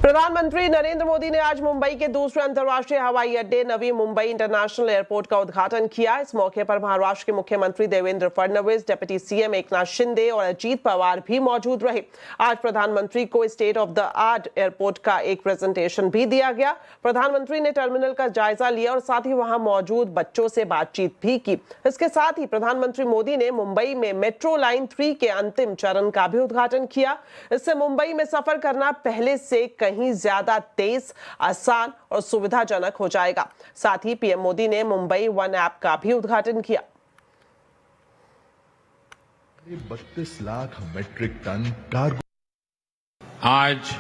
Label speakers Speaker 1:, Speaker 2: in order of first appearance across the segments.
Speaker 1: प्रधानमंत्री नरेंद्र मोदी ने आज मुंबई के दूसरे अंतर्राष्ट्रीय हवाई अड्डे नवी मुंबई इंटरनेशनल एयरपोर्ट का उद्घाटन किया। इस मौके पर महाराष्ट्र के मुख्यमंत्री देवेंद्र फडणवीस, डिप्टी सीएम एकनाथ शिंदे और अजीत पवार भी मौजूद रहे। आज प्रधानमंत्री को state of the art airport का एक प्रेजेंटेशन भी दिया गया। प्रधानमंत्री ने टर्मिनल का जायजा लिया और साथ ही वहां मौजूद बच्चों से बातचीत भी की। इसके साथ ही प्रधानमंत्री मोदी ने मुंबई में मेट्रो लाइन 3 के अंतिम चरण का भी उद्घाटन किया। इससे मुंबई में सफर करना पहले से कहीं ज्यादा तेज, आसान और सुविधाजनक हो जाएगा। साथ ही पीएम मोदी ने मुंबई वन ऐप का भी उद्घाटन किया।
Speaker 2: 32 लाख मेट्रिक टन कार्गो।
Speaker 3: आज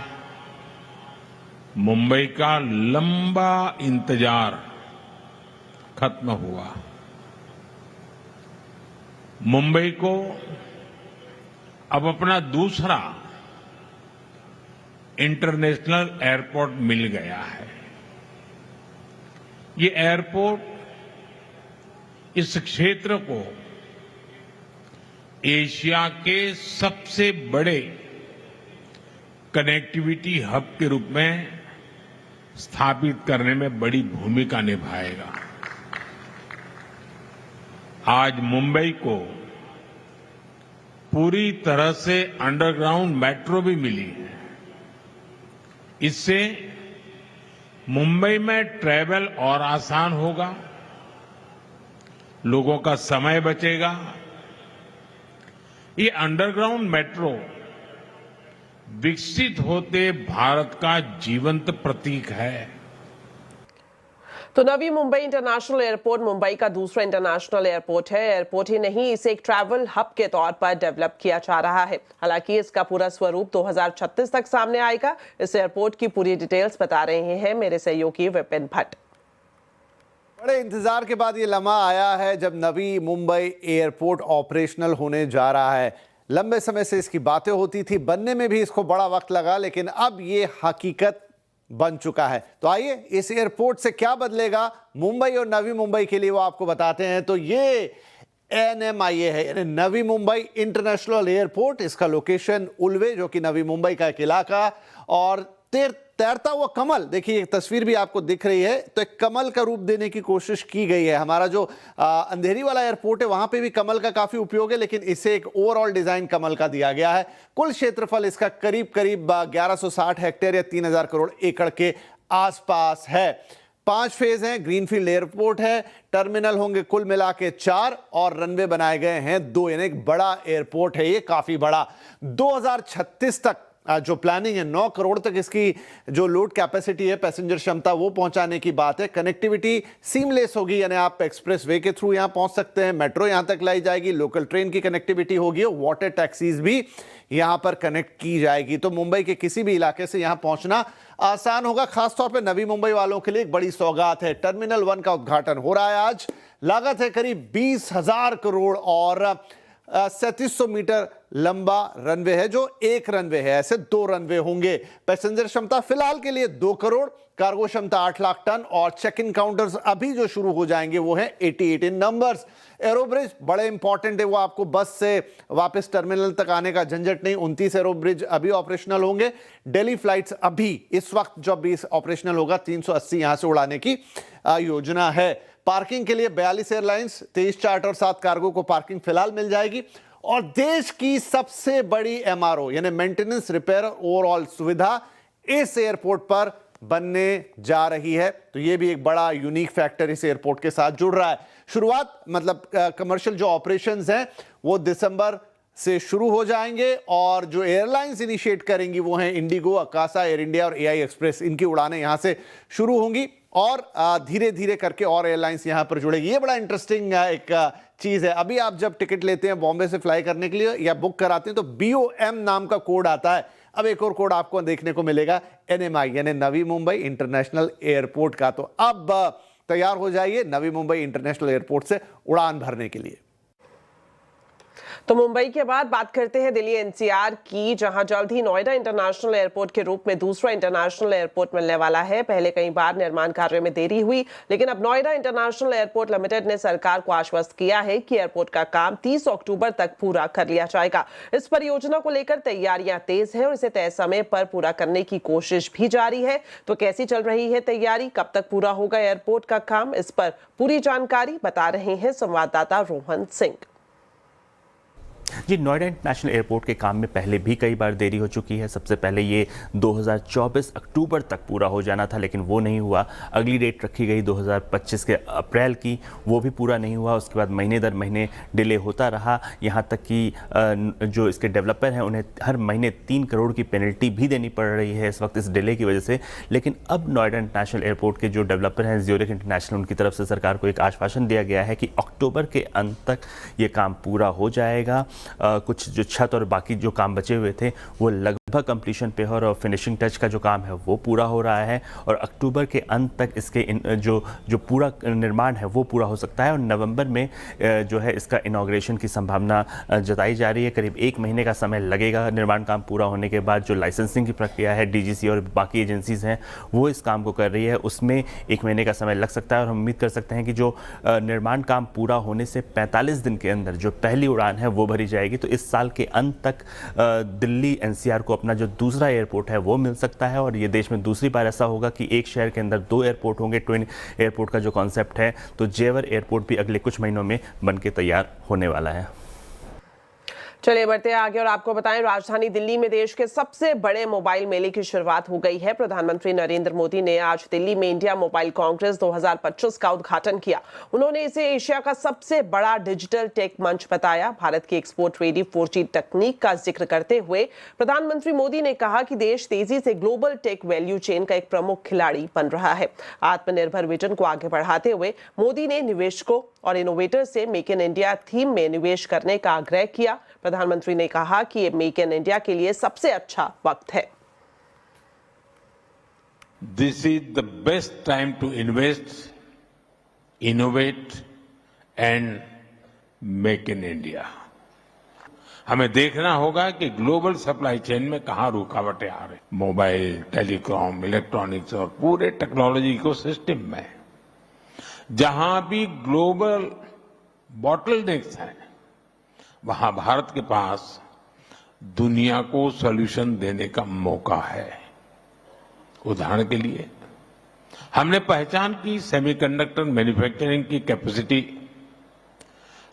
Speaker 3: मुंबई का लंबा इंतजार खत्म हुआ। मुंबई को अब अपना दूसरा इंटरनेशनल एयरपोर्ट मिल गया है। ये एयरपोर्ट इस क्षेत्र को एशिया के सबसे बड़े कनेक्टिविटी हब के रूप में स्थापित करने में बड़ी भूमिका निभाएगा। आज मुंबई को पूरी तरह से अंडरग्राउंड मेट्रो भी मिली है। इससे मुंबई में ट्रैवल और आसान होगा, लोगों का समय बचेगा। ये अंडरग्राउंड मेट्रो विकसित होते भारत का जीवंत प्रतीक है।
Speaker 1: तो नवी मुंबई इंटरनेशनल एयरपोर्ट मुंबई का दूसरा इंटरनेशनल एयरपोर्ट है। एयरपोर्ट ही नहीं, इसे एक ट्रैवल हब के तौर पर डेवलप किया जा रहा है। हालांकि इसका पूरा स्वरूप 2036 तक सामने आएगा। इस एयरपोर्ट की पूरी डिटेल्स बता रहे हैं मेरे सहयोगी विपिन भट्ट।
Speaker 4: बड़े इंतजार के बाद ये लम्हा आया है जब नवी मुंबई एयरपोर्ट ऑपरेशनल होने जा रहा है। लंबे समय से इसकी बातें होती थी, बनने में भी इसको बड़ा वक्त लगा, लेकिन अब ये हकीकत बन चुका है। तो आइए इस एयरपोर्ट से क्या बदलेगा मुंबई और नवी मुंबई के लिए, वो आपको बताते हैं। तो ये NMIA है, यानी नवी मुंबई इंटरनेशनल एयरपोर्ट। इसका लोकेशन उल्वे, जो कि नवी मुंबई का एक इलाका, और तैरता हुआ कमल, देखिए एक तस्वीर भी आपको दिख रही है। तो एक कमल का रूप देने की कोशिश की गई है। हमारा जो अंधेरी वाला एयरपोर्ट है वहां पे भी कमल का काफी उपयोग है, लेकिन इसे एक ओवरऑल डिजाइन कमल का दिया गया है। कुल क्षेत्रफल इसका करीब 1160 हेक्टेयर या 3000 करोड़ एकड़ के आसपास है। 5 फेज हैं, ग्रीनफील्ड एयरपोर्ट है, टर्मिनल होंगे कुल मिला के 4 और रनवे बनाए गए हैं 2, यानी एक बड़ा एयरपोर्ट है ये, काफी बड़ा। 2036 तक जो प्लानिंग है, 9 करोड़ तक इसकी जो लोड कैपेसिटी है, पैसेंजर क्षमता, वो पहुंचाने की बात है। कनेक्टिविटी सीमलेस होगी, यानी आप एक्सप्रेस वे के थ्रू यहां पहुंच सकते हैं, मेट्रो यहां तक लाई जाएगी, लोकल ट्रेन की कनेक्टिविटी होगी, वाटर टैक्सीज भी यहां पर कनेक्ट की जाएगी। तो मुंबई के किसी भी इलाके से यहां पहुंचना आसान होगा। खासतौर पर नवी मुंबई वालों के लिए एक बड़ी सौगात है। टर्मिनल 1 का उद्घाटन हो रहा है आज। लागत है करीब 20,000 करोड़ और 3700 मीटर लंबा रनवे है, जो एक रनवे है, ऐसे 2 रनवे होंगे। पैसेंजर क्षमता फिलहाल के लिए 2 करोड़, कार्गो क्षमता 8 लाख टन, और चेक इन काउंटर्स अभी जो शुरू हो जाएंगे वो है 88 इन नंबर्स। एरोब्रिज बड़े इंपॉर्टेंट है, वो आपको बस से वापस टर्मिनल तक आने का झंझट नहीं। 29 एरोब्रिज अभी ऑपरेशनल होंगे। डेली फ्लाइट्स अभी इस वक्त जब भी ऑपरेशनल होगा 380 यहां से उड़ाने की योजना है। पार्किंग के लिए 42 एयरलाइंस, 23 चार्टर और 7 कार्गो को पार्किंग फिलहाल मिल जाएगी। और देश की सबसे बड़ी MRO यानी मेंटेनेंस, रिपेयर, ओवरऑल सुविधा इस एयरपोर्ट पर बनने जा रही है। तो यह भी एक बड़ा यूनिक फैक्टर इस एयरपोर्ट के साथ जुड़ रहा है। शुरुआत मतलब कमर्शियल जो ऑपरेशंस हैं वो दिसंबर से शुरू हो जाएंगे, और जो एयरलाइंस इनिशिएट करेंगी वो हैं इंडिगो, अकासा, एयर इंडिया और AI एक्सप्रेस। इनकी उड़ानें यहां से शुरू होंगी और धीरे धीरे करके और एयरलाइंस यहां पर जुड़ेगी। ये बड़ा इंटरेस्टिंग एक चीज है। अभी आप जब टिकट लेते हैं बॉम्बे से फ्लाई करने के लिए या बुक कराते हैं तो BOM नाम का कोड आता है। अब एक और कोड आपको देखने को मिलेगा, NMI यानी नवी मुंबई इंटरनेशनल एयरपोर्ट का। तो अब तैयार हो जाइए नवी मुंबई इंटरनेशनल एयरपोर्ट से उड़ान भरने के लिए।
Speaker 1: तो मुंबई के बाद बात करते हैं दिल्ली एनसीआर की, जहां जल्द ही नोएडा इंटरनेशनल एयरपोर्ट के रूप में दूसरा इंटरनेशनल एयरपोर्ट मिलने वाला है। पहले कई बार निर्माण कार्य में देरी हुई, लेकिन अब नोएडा इंटरनेशनल एयरपोर्ट लिमिटेड ने सरकार को आश्वस्त किया है कि एयरपोर्ट का काम 30 अक्टूबर तक पूरा कर लिया जाएगा। इस परियोजना को लेकर तैयारियां तेज है और इसे तय समय पर पूरा करने की कोशिश भी जारी है। तो कैसी चल रही है तैयारी, कब तक पूरा होगा एयरपोर्ट का काम, इस पर पूरी जानकारी बता रहे हैं संवाददाता रोहन सिंह।
Speaker 5: जी, नोएडा इंटरनेशनल एयरपोर्ट के काम में पहले भी कई बार देरी हो चुकी है। सबसे पहले ये 2024 अक्टूबर तक पूरा हो जाना था, लेकिन वो नहीं हुआ। अगली डेट रखी गई 2025 के अप्रैल की, वो भी पूरा नहीं हुआ। उसके बाद महीने दर महीने डिले होता रहा, यहाँ तक कि जो इसके डेवलपर हैं उन्हें हर महीने 3 करोड़ की पेनल्टी भी देनी पड़ रही है इस वक्त इस डिले की वजह से। लेकिन अब नोएडा इंटरनेशनल एयरपोर्ट के जो डेवलपर हैं ज्यूरिख इंटरनेशनल, उनकी तरफ से सरकार को एक आश्वासन दिया गया है कि अक्टूबर के अंत तक ये काम पूरा हो जाएगा। कुछ जो छत और बाकी जो काम बचे हुए थे वो लगभग कंप्लीशन पे है और फिनिशिंग टच का जो काम है वो पूरा हो रहा है और अक्टूबर के अंत तक इसके जो पूरा निर्माण है वो पूरा हो सकता है और नवंबर में जो है इसका इनॉग्रेशन की संभावना जताई जा रही है। करीब 1 महीने का समय लगेगा निर्माण काम पूरा होने के बाद। जो लाइसेंसिंग की प्रक्रिया है, डीजीसी और बाकी एजेंसीज हैं वो इस काम को कर रही है, उसमें 1 महीने का समय लग सकता है और हम उम्मीद कर सकते हैं कि जो निर्माण काम पूरा होने से 45 दिन के अंदर जो पहली उड़ान है वो भरी जाएगी। तो इस साल के अंत तक दिल्ली एनसीआर को अपना जो दूसरा एयरपोर्ट है वो मिल सकता है और ये देश में दूसरी बार ऐसा होगा कि एक शहर के अंदर 2 एयरपोर्ट होंगे। ट्विन एयरपोर्ट का जो कॉन्सेप्ट है, तो जेवर एयरपोर्ट भी अगले कुछ महीनों में बनके तैयार होने वाला है।
Speaker 1: चलिए बढ़ते हैं आगे और आपको बताएं, राजधानी दिल्ली में देश के सबसे बड़े मोबाइल मेले की शुरुआत हो गई है। प्रधानमंत्री नरेंद्र मोदी ने आज दिल्ली में इंडिया मोबाइल कांग्रेस 2025 का उद्घाटन किया। उन्होंने इसे एशिया का सबसे बड़ा डिजिटल टेक मंच बताया। भारत की एक्सपोर्ट रेडी 4G तकनीक का जिक्र करते हुए प्रधानमंत्री मोदी ने कहा कि देश तेजी से ग्लोबल टेक वैल्यू चेन का एक प्रमुख खिलाड़ी बन रहा है। आत्मनिर्भर विजन को आगे बढ़ाते हुए मोदी ने निवेशकों और इनोवेटर से मेक इन इंडिया थीम में निवेश करने का आग्रह किया। प्रधानमंत्री ने कहा कि ये मेक इन इंडिया के लिए सबसे अच्छा वक्त है।
Speaker 3: This is the best time to invest, innovate and make in India. हमें देखना होगा कि ग्लोबल सप्लाई चेन में कहां रुकावटें आ रही, मोबाइल, टेलीकॉम, इलेक्ट्रॉनिक्स और पूरे टेक्नोलॉजी इकोसिस्टम में जहां भी ग्लोबल बॉटलनेक्स हैं, वहां भारत के पास दुनिया को सॉल्यूशन देने का मौका है। उदाहरण के लिए हमने पहचान की सेमीकंडक्टर मैन्युफैक्चरिंग की कैपेसिटी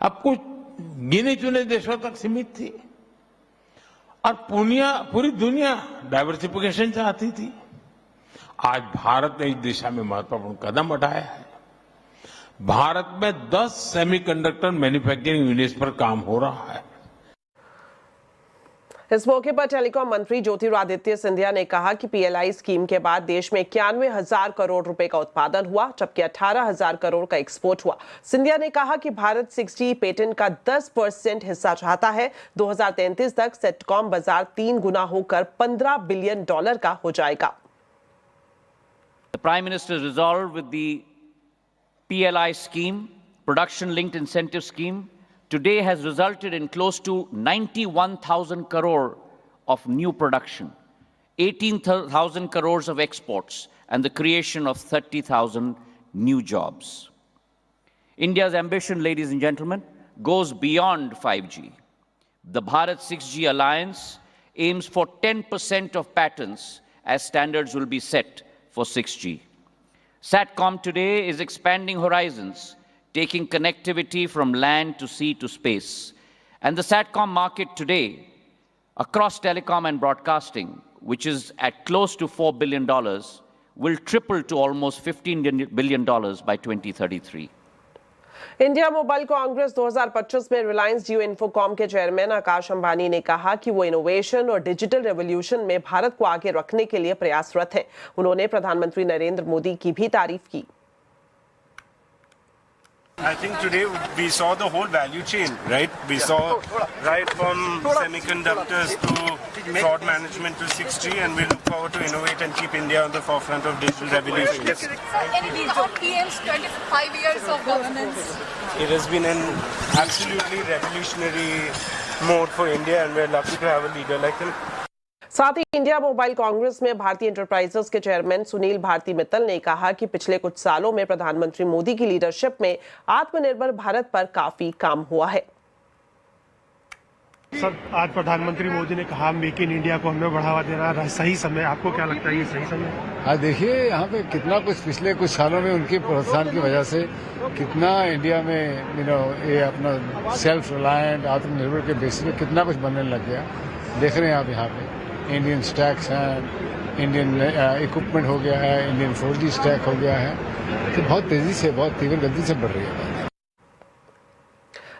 Speaker 3: अब कुछ गिने चुने देशों तक सीमित थी और पूरी दुनिया डाइवर्सिफिकेशन चाहती थी। आज भारत ने इस दिशा में महत्वपूर्ण कदम उठाया है। भारत में 10 सेमीकंडक्टर मैन्युफैक्चरिंग यूनिट्स पर काम हो रहा है।
Speaker 1: इस मौके पर टेलीकॉम मंत्री ज्योतिरादित्य सिंधिया ने कहा कि पीएलआई स्कीम के बाद देश में 91,000 करोड़ रुपए का उत्पादन हुआ, जबकि 18,000 करोड़ का एक्सपोर्ट हुआ। सिंधिया ने कहा कि भारत 6G पेटेंट का 10% हिस्सा चाहता है। 2033 तक सेटकॉम बाजार 3 गुना होकर $15 बिलियन का हो जाएगा।
Speaker 6: The Prime Minister resolved with the PLI scheme, Production Linked Incentive Scheme, today has resulted in close to 91,000 crore of new production, 18,000 crores of exports, and the creation of 30,000 new jobs. India's ambition, ladies and gentlemen, goes beyond 5G. The Bharat 6G Alliance aims for 10% of patents as standards will be set for 6G. SATCOM today is expanding horizons, taking connectivity from land to sea to space. And the SATCOM market today, across telecom and broadcasting, which is at close to $4 billion, will triple to almost $15 billion by 2033.
Speaker 1: India mobile Congress 2025 में रिलायंस जियो Infocom के chairman Akash Ambani ने कहा कि वो innovation और digital revolution में भारत को आगे रखने के लिए प्रयासरत है। उन्होंने प्रधानमंत्री नरेंद्र मोदी की भी तारीफ की।
Speaker 7: I think today we saw the whole value chain, right? We saw right from semiconductors to fraud management to 6G, and we look forward to innovate and keep India on the forefront of digital revolution.
Speaker 8: Sir, anything on PM's 25 years of governance?
Speaker 7: It has been an absolutely revolutionary mode for India, and we're lucky to have a leader like him.
Speaker 1: साथ ही India mobile Congress में भारतीय enterprises के chairman Sunil Bharti Mittal ने कहा कि पिछले कुछ सालों में प्रधानमंत्री मोदी की लीडरशिप में आत्मनिर्भर भारत पर काफी काम हुआ है।
Speaker 9: सर, आज प्रधानमंत्री मोदी ने कहा मेक इन इंडिया को हमें बढ़ावा देना सही समय, आपको क्या लगता है ये सही समय?
Speaker 10: हाँ, देखिए यहाँ पे कितना कुछ पिछले कुछ सालों में उनके प्रोत्साहन की वजह से कितना इंडिया में ये अपना सेल्फ रिलायंट आत्मनिर्भर के बेसिस पे कितना कुछ बनने लग गया। देख रहे हैं आप यहाँ पे इंडियन स्टैक्स हैं, इंडियन इक्विपमेंट हो गया है, इंडियन 4G स्टैक हो गया है, तो बहुत तेजी से बहुत तीव्र गति से बढ़ रही है।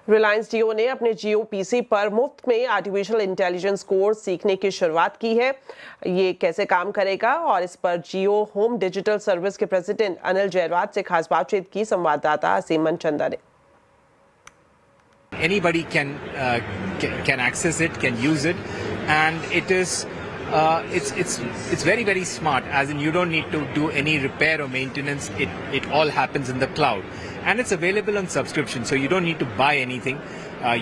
Speaker 1: रिलायंस जियो ने अपने जियो पीसी पर मुफ्त में आर्टिफिशियल इंटेलिजेंस कोर्स सीखने की शुरुआत की है। ये कैसे काम करेगा और इस पर जियो होम डिजिटल सर्विस के प्रेसिडेंट अनिल जयरवाद से खास बातचीत की संवाददाता असीम मनचंदा ने।
Speaker 11: Anybody can access it, can use it, and it is it's very smart. As in, you don't need to do any repair or maintenance. It all happens in the cloud, and it's available on subscription. So you don't need to buy anything.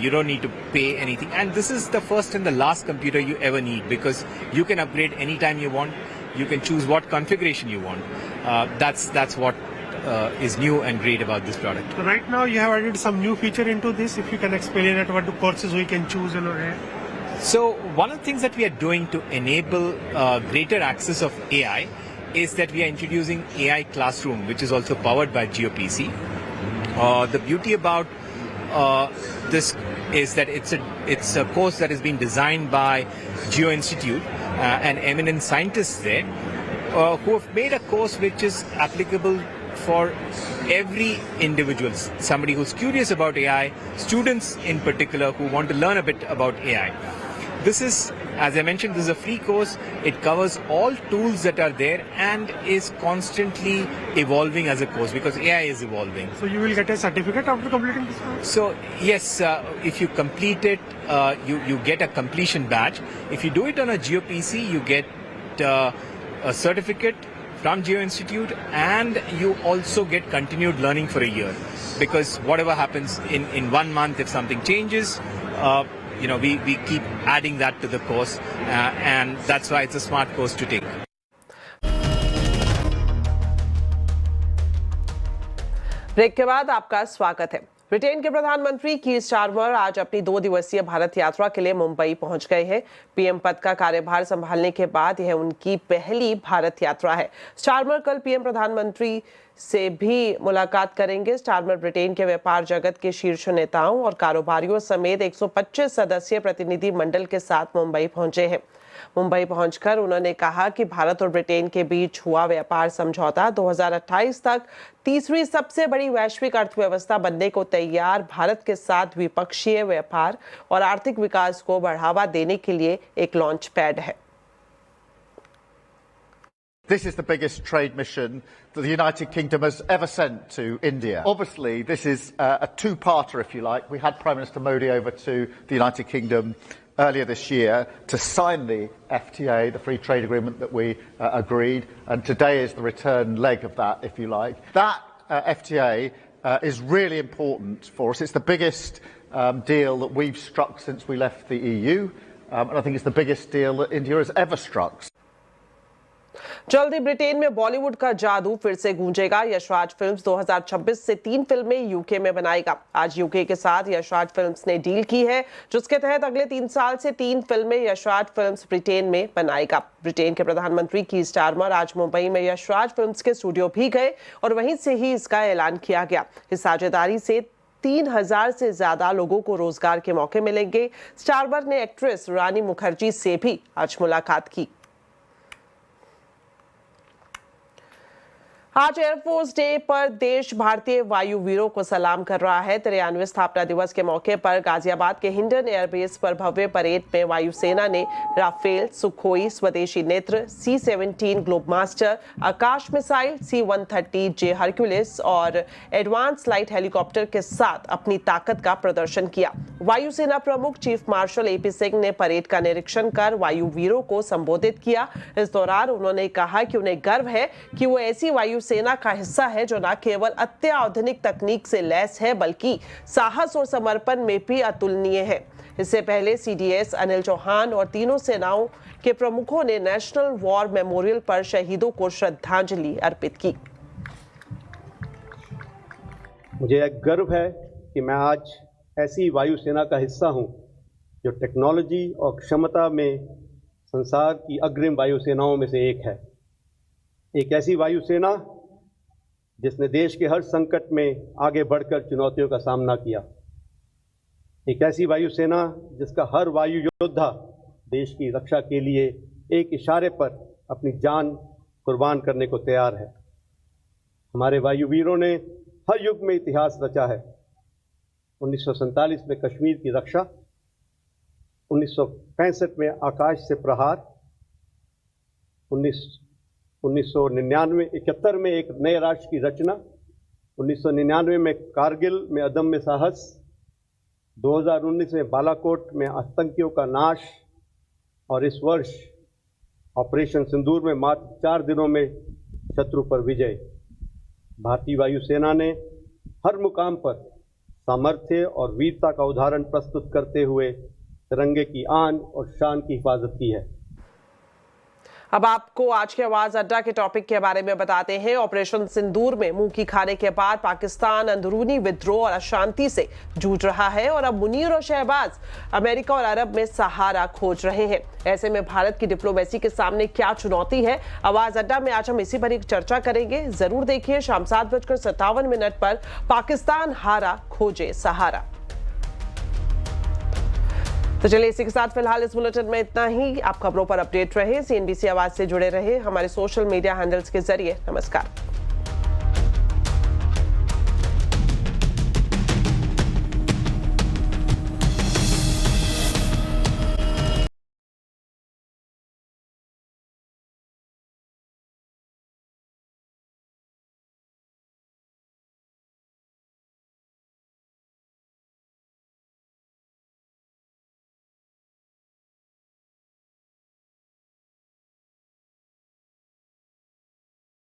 Speaker 11: You don't need to pay anything. And this is the first and the last computer you ever need, because you can upgrade anytime you want. You can choose what configuration you want. That's what is new and great about this product.
Speaker 9: So right now you have added some new feature into this. If you can explain it, what the courses we can choose and all.
Speaker 11: So one of the things that we are doing to enable greater access of AI is that we are introducing AI Classroom, which is also powered by GeoPC. The beauty about this is that it's a course that has been designed by Geo Institute and eminent scientists there who have made a course which is applicable for every individual, somebody who's curious about AI, students in particular who want to learn a bit about AI. This is, as I mentioned, this is a free course. It covers all tools that are there and is constantly evolving as a course, because AI is evolving.
Speaker 9: So you will get a certificate after completing this course?
Speaker 11: So yes, if you complete it, you get a completion badge. If you do it on a GeoPC, you get a certificate from Geo Institute, and you also get continued learning for a year, because whatever happens in 1 month, if something changes, we keep adding that to the course, and that's why it's a smart course to take.
Speaker 1: Break के बाद आपका स्वागत है। Britain के प्रधानमंत्री कीर Starmer आज अपनी 2 दिवसीय भारत यात्रा के लिए मुंबई पहुंच गए हैं। पीएम पद का कार्यभार संभालने के बाद यह उनकी पहली भारत यात्रा है। स्टारमर कल पीएम प्रधानमंत्री से भी मुलाकात करेंगे। स्टारमर ब्रिटेन के व्यापार जगत के शीर्ष नेताओं और कारोबारियों समेत 125 सदस्यीय प्रतिनिधि मंडल के साथ मुंबई पहुंचे हैं। मुंबई पहुंचकर उन्होंने कहा कि भारत और ब्रिटेन के बीच हुआ व्यापार समझौता 2028 तक तीसरी सबसे बड़ी वैश्विक अर्थव्यवस्था बनने को तैयार भारत के साथ द्विपक्षीय व्यापार और आर्थिक विकास को बढ़ावा देने के लिए एक लॉन्च पैड है।
Speaker 12: This is the biggest trade mission that the United Kingdom has ever sent to India. Obviously, this is a two-parter, if you like. We had Prime Minister Modi over to the United Kingdom earlier this year to sign the FTA, the free trade agreement that we agreed, and today is the return leg of that, if you like. That FTA is really important for us. It's the biggest deal that we've struck since we left the EU, and I think it's the biggest deal that India has ever struck.
Speaker 1: जल्दी Britain में बॉलीवुड का जादू फिर से गूंजेगा। Yashraj films 2026 से 3 फिल्में UK में बनाएगा। आज यूके के साथ यशराज फिल्म्स ने डील की है, जिसके तहत अगले 3 साल से 3 फिल्में यशराज फिल्म्स ब्रिटेन में बनाएगा। ब्रिटेन के प्रधानमंत्री कीर स्टारमर आज मुंबई में यशराज फिल्म्स के स्टूडियो भी गए और वहीं से ही इसका ऐलान किया गया। इस साझेदारी से 3000 से ज्यादा लोगों को रोजगार के मौके मिलेंगे। स्टारमर ने एक्ट्रेस रानी मुखर्जी से भी आज मुलाकात की। आज एयरफोर्स डे पर देश भारतीय वायुवीरों को सलाम कर रहा है। 93वें स्थापना दिवस के मौके पर गाजियाबाद के हिंडन एयरबेस पर भव्य परेड में वायुसेना ने राफेल, सुखोई, स्वदेशी नेत्र, C-17 ग्लोबमास्टर, आकाश मिसाइल, C-130J हरक्यूलिस और एडवांस लाइट हेलीकॉप्टर के साथ अपनी ताकत का प्रदर्शन किया। वायुसेना प्रमुख चीफ मार्शल AP सिंह ने परेड का निरीक्षण कर वायुवीरों को संबोधित किया। इस दौरान उन्होंने कहा कि उन्हें गर्व है कि वो ऐसी वायुसेना का हिस्सा है जो न केवल अत्याधुनिक तकनीक से लैस है बल्कि साहस और समर्पण में भी अतुलनीय है। इससे पहले CDS अनिल चौहान और तीनों सेनाओं के प्रमुखों ने नेशनल वॉर मेमोरियल पर शहीदों को श्रद्धांजलि अर्पित की।
Speaker 13: मुझे एक गर्व है कि मैं आज ऐसी वायुसेना का हिस्सा हूं जो टेक्नोलॉजी और क्षमता में संसार की अग्रिम वायुसेनाओं में से एक है। एक ऐसी वायुसेना जिसने देश के हर संकट में आगे बढ़कर चुनौतियों का सामना किया। एक ऐसी वायुसेना जिसका हर वायु योद्धा देश की रक्षा के लिए एक इशारे पर अपनी जान कुर्बान करने को तैयार है। हमारे वायुवीरों ने हर युग में इतिहास रचा है। 1947 में कश्मीर की रक्षा, 1965 में आकाश से प्रहार, 1971 में एक नए राष्ट्र की रचना, 1999 में कारगिल में अदम्य साहस, 2019 में बालाकोट में आतंकियों का नाश और इस वर्ष ऑपरेशन सिंदूर में मात्र 4 दिनों में शत्रु पर विजय। भारतीय वायुसेना ने हर मुकाम पर सामर्थ्य और वीरता का उदाहरण प्रस्तुत करते हुए तिरंगे की आन और शान की हिफाजत की है।
Speaker 1: अब आपको आज के आवाज अड्डा के टॉपिक के बारे में बताते हैं। ऑपरेशन सिंदूर में मुंह की खाने के बाद पाकिस्तान अंदरूनी विद्रोह और अशांति से जूझ रहा है और अब मुनीर और शहबाज अमेरिका और अरब में सहारा खोज रहे हैं। ऐसे में भारत की डिप्लोमेसी के सामने क्या चुनौती है, आवाज अड्डा में आज हम इसी पर एक चर्चा करेंगे। जरूर देखिए शाम 7:57 पर पाकिस्तान हारा खोजे सहारा। तो चलिए इसी के साथ फिलहाल इस बुलेटिन में इतना ही। आप खबरों पर अपडेट रहे, CNBC आवाज से जुड़े रहे हमारे सोशल मीडिया हैंडल्स के जरिए। नमस्कार।